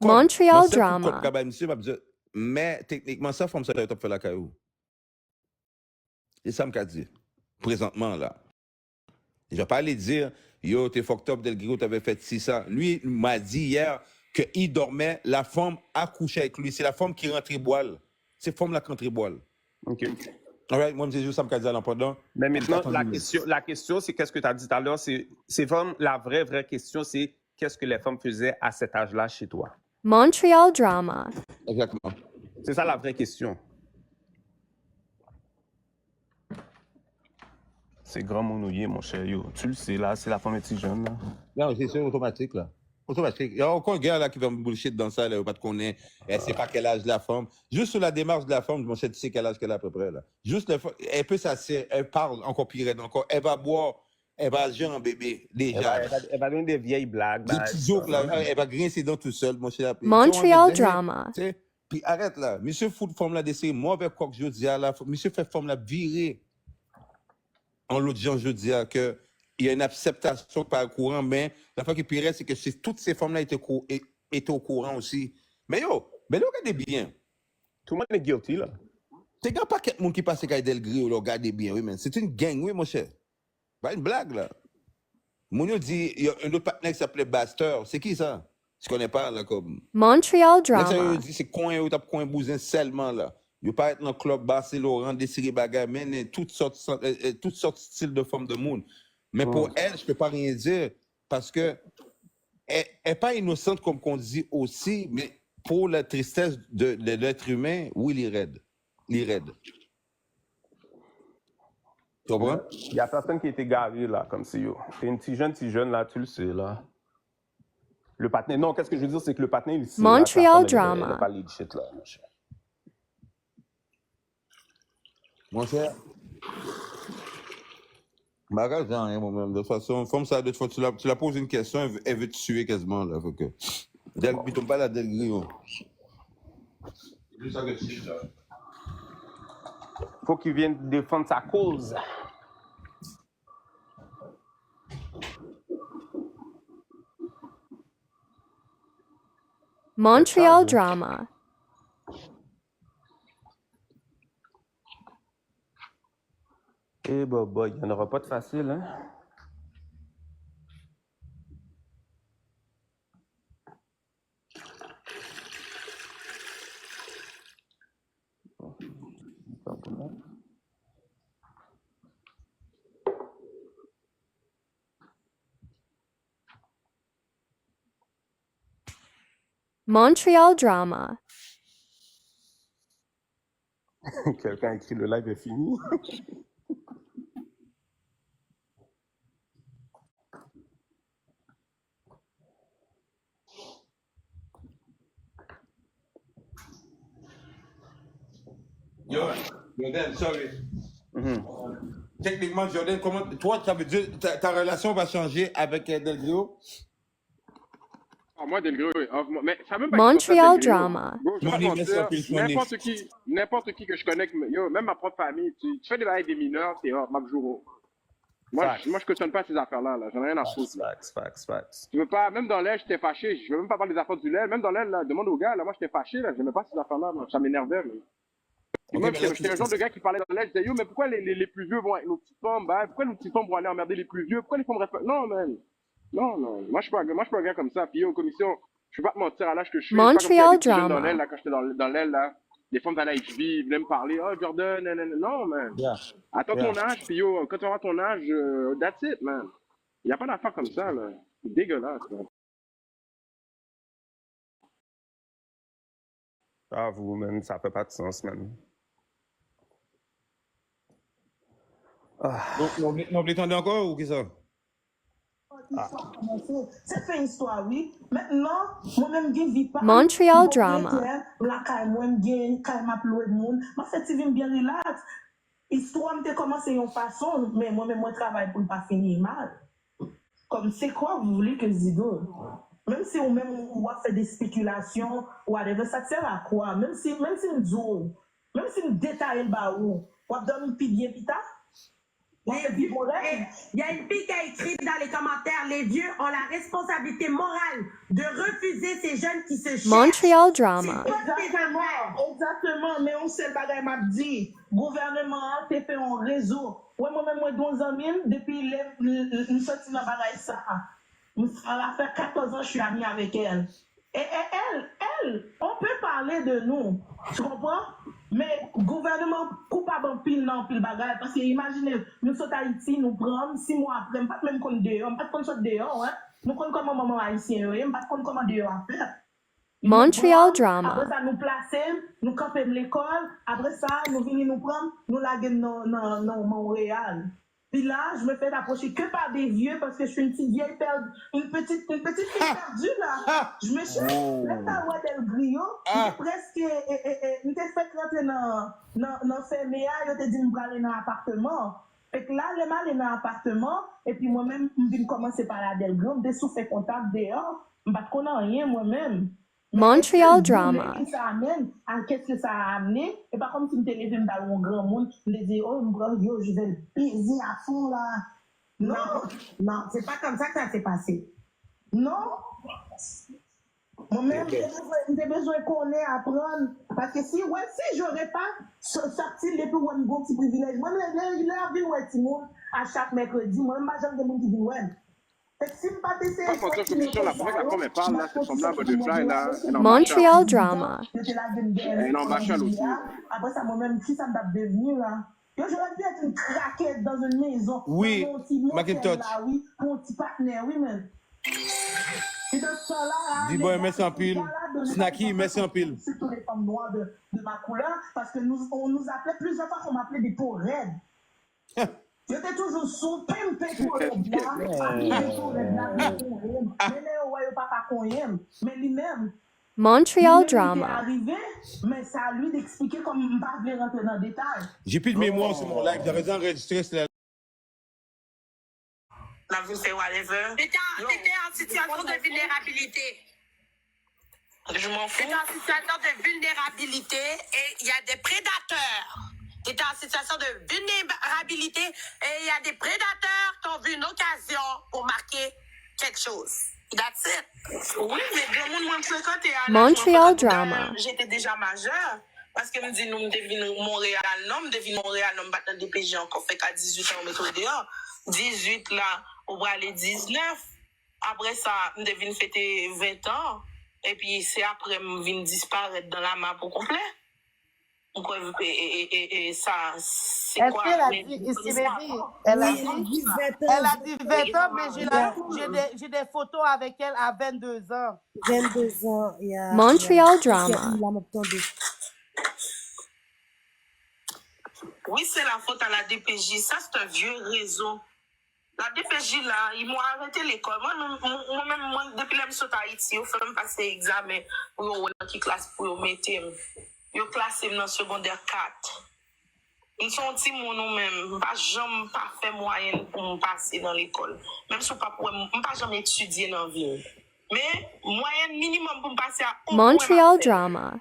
Montreal drama. Mais techniquement, ça, forme ça, tu as fait la caillou. C'est ça me dit. Présentement, là. Je ne vais pas aller dire, yo, t'es fucked up, Delgado, t'avais fait ci, ça. Lui, il m'a dit hier qu'il dormait, la femme a couché avec lui. C'est la femme qui rentre boile. C'est la femme là qui rentre boile. OK. Alright, moi, je dis juste ça, me dit là pendant. Mais maintenant, la question, c'est qu'est-ce que tu as dit tout à l'heure, c'est vraiment la vraie question, c'est qu'est-ce que les femmes faisaient à cet âge-là chez toi? Montreal drama. Exactement. C'est ça la vraie question. C'est grand monouillé, mon cher. Yo. Tu le sais, là, c'est la femme petit jeune. Là. Non, c'est automatique, là. Automatique. Il n'y a aucun gars là qui va me bullshit dans ça, là, pas de connaître. C'est pas quel âge de la femme. Juste sur la démarche de la femme, je sais, tu sais quel âge qu'elle a à peu près, là. Juste, elle peut s'asseoir, elle parle encore pire, encore. Elle va boire, elle va agir en bébé, déjà. Elle va donner des vieilles blagues. Des petits jokes, là. Elle va grincer dans tout seul, mon cher. Montreal drama. Puis arrête, là. Monsieur fout forme là d'essayer, moi, avec quoi que je dis, là, monsieur fait forme là virer. En l'autre genre, je dis qu'il y a une acceptation par le courant, mais la fois qui pire, c'est que toutes ces femmes-là étaient au courant aussi. Mais regardez bien. Tout le monde est guilty, là. C'est pas pas quelqu'un qui passe avec Del Gris ou regardez bien, oui, mais c'est une gang, oui, mon cher. Pas une blague, là. Mounio dit, il y a un autre partenaire qui s'appelait Baster. C'est qui ça? Je connais pas, là, comme. Montreal drama. C'est coin ou t'as coin bousin seulement, là. Il pas être dans le club Barcelone, des séries bagages, mais toutes sortes de styles de femmes de monde. Mais pour elle, je peux pas rien dire parce que elle n'est pas innocente comme qu'on dit aussi, mais pour la tristesse de l'être humain, oui, il est raide. Il est raide. Tu comprends? Il y a personne qui est égaré, là, comme si yo. T'es une petite jeune, là, tu le sais, là. Le partenaire, non, qu'est-ce que je veux dire, c'est que le partenaire, il sait. Montreal drama. Il n'a pas de shit, là, mon cher. Mon cher, magasin, moi-même. De toute façon, comme ça, de toute façon, tu la poses une question, elle veut te tuer quasiment, là. Faut que. Puis tombe pas la Del Gris. C'est juste ça que tu là. Faut qu'il vienne défendre sa cause. Montreal drama. Eh bah, il n'y en aura pas de facile, hein? Montreal drama. Quelqu'un a écrit le live est fini. Jordan, sorry. Techniquement, Jordan, comment toi, ça veut dire ta relation va changer avec Del Grio? Ah, moi, Del Grio, mais ça même pas Montreal drama. Bro, n'importe qui que je connais, yo, même ma propre famille, tu fais des bails des mineurs, t'es hors, Mabjouro. Moi, je cautionne pas ces affaires-là, là. J'en ai rien à foutre. Facts. Tu veux pas, même dans l'aile, j'étais fâché. Je veux même pas parler des affaires du lait. Même dans l'aile, là, demande aux gars, là, moi, j'étais fâché, là. J'aimais pas ces affaires-là, moi. Ça m'énervait, mais. Moi, j'étais le genre de gars qui parlait dans l'aile. Je disais, yo, mais pourquoi les plus vieux vont avec nos petites femmes? Bah, pourquoi nos petites femmes vont aller emmerder les plus vieux? Pourquoi les femmes restent. Non, man. Non. Moi, je suis pas un gars comme ça. Puis, yo, commission, je vais pas te mentir à l'âge que je suis. Montreal drama. Dans l'aile, là, quand j'étais dans l'aile, là. Les femmes allaient à HB, ils venaient me parler. Oh, Jordan, non, man. Attends ton âge, puis yo, quand tu auras ton âge, that's it, man. Il n'y a pas d'affaire comme ça, là. C'est dégueulasse, man. Ah, vous, man, ça fait pas de sens, man. Non, vous l'étendez encore ou qu'est-ce que ça? C'est fait histoire, oui. Maintenant, moi-même, je vis pas. Montreal drama. La caille, moi-même, je m'appelle le monde. Moi, c'est bien relax. Histoire, je commencé en façon, mais moi-même, moi, travaille pour ne pas finir mal. Comme c'est quoi vous voulez que je dise? Même si on va faire des spéculations, whatever, ça sert à quoi? Même si nous détaillons le baou, on va donner un petit bien pita. fait vivre mon rêve. Il y a une fille qui a écrit dans les commentaires, les vieux ont la responsabilité morale de refuser ces jeunes qui se cherchent. Montreal Drama. Exactement, mais on sait le bagage m'a dit. Gouvernement a fait un réseau. Ouais, moi-même, moi, 12 ans, depuis une sortie dans le bagage ça. Elle a fait 14 ans, je suis amie avec elle. Et elle, on peut parler de nous, tu comprends? Mais gouvernement coupable en pile non pile bagage parce que imaginez nous sommes Haïti nous prendre 6 mois après pas même qu'on dehors pas qu'on sorte dehors hein nous connaissons comment maman haïtien pas comment dehors à faire. Montreal Après Drama. ça nous placer nous camper l'école après ça nous venir nous prendre nous laguer dans Montréal. Puis là, je me fais approcher que par des vieux parce que je suis une petite vieille perdue, une petite fille perdue là. Je me suis là par où del griot, presque une fait rentrer dans ferméa, je te dis me aller dans l'appartement. Fait que là, je vais aller dans l'appartement et puis moi-même je viens commencer par la del griot, je souffle contact dehors, je ne connais rien moi-même. Montreal Drama. Qu'est-ce que ça a amené? Et pas comme si je me levais dans mon grand monde, je me disais, oh, yo, je vais le baiser à fond là. Non, c'est pas comme ça que ça s'est passé. Non. Moi-même, j'ai besoin qu'on ait à apprendre. Parce que si j'aurais pas sorti depuis un bon petit privilège, moi, je vais venir à chaque mercredi, moi-même, j'ai des gens qui viennent. Montreal Drama. Et non, machin aussi. Après ça, moi-même, qui ça me devenu là? J'aurais pu être une craquette dans une maison. Oui, dans mon petit Macintosh. là, oui, pour un petit partenaire, oui, même. Et dans ce temps-là, Dis-moi, merci en pile. Snacky, merci en pile. Surtout les femmes noires de ma couleur, parce que on nous appelait plusieurs fois qu'on m'appelait des peaux raides. J'étais toujours sous, pimpé pour les mais lui-même. Montreal Il est Drama. arrivé, mais c'est à lui d'expliquer comme je ne vais pas rentrer dans le détail. J'ai plus de mémoire sur mon live, j'avais enregistré cela. La vie fait whatever. T'étais en situation de vulnérabilité. Je m'en fous. T'étais en situation de vulnérabilité et il y a des prédateurs. T'étais en situation de vulnérabilité et il y a des prédateurs qui ont vu une occasion pour marquer quelque chose. That's it. Oui, mais le monde m'a fréquenté à Montreal Drama. J'étais déjà majeure. Parce que me dit, nous devons Montréal, non, me devons Montréal, nous battons des PG encore fait qu'à 18 ans, on met dehors. 18 là, on va aller 19. Après ça, nous devons fêter 20 ans. Et puis c'est après, nous devons disparaître dans la map au complet. Et ça, c'est quoi? Est-ce qu'elle a dit, ici, baby, elle a dit 20 ans, mais j'ai des photos avec elle à 22 ans. 22 ans, yeah. Montreal Drama. Oui, c'est la faute à la DPJ. Ça, c'est un vieux réseau. La DPJ, là, ils m'ont arrêté l'école. Moi-même, depuis que je suis à Haïti, je fais passer l'examen pour une classe pour mettre. Yo classé dans secondaire 4. Ils sont petits nous-mêmes, pas jamais pas fait moyen pour me passer dans l'école. Même si pas pour pas jamais étudier dans la ville. Mais moyen minimum pour me passer à Montreal Drama.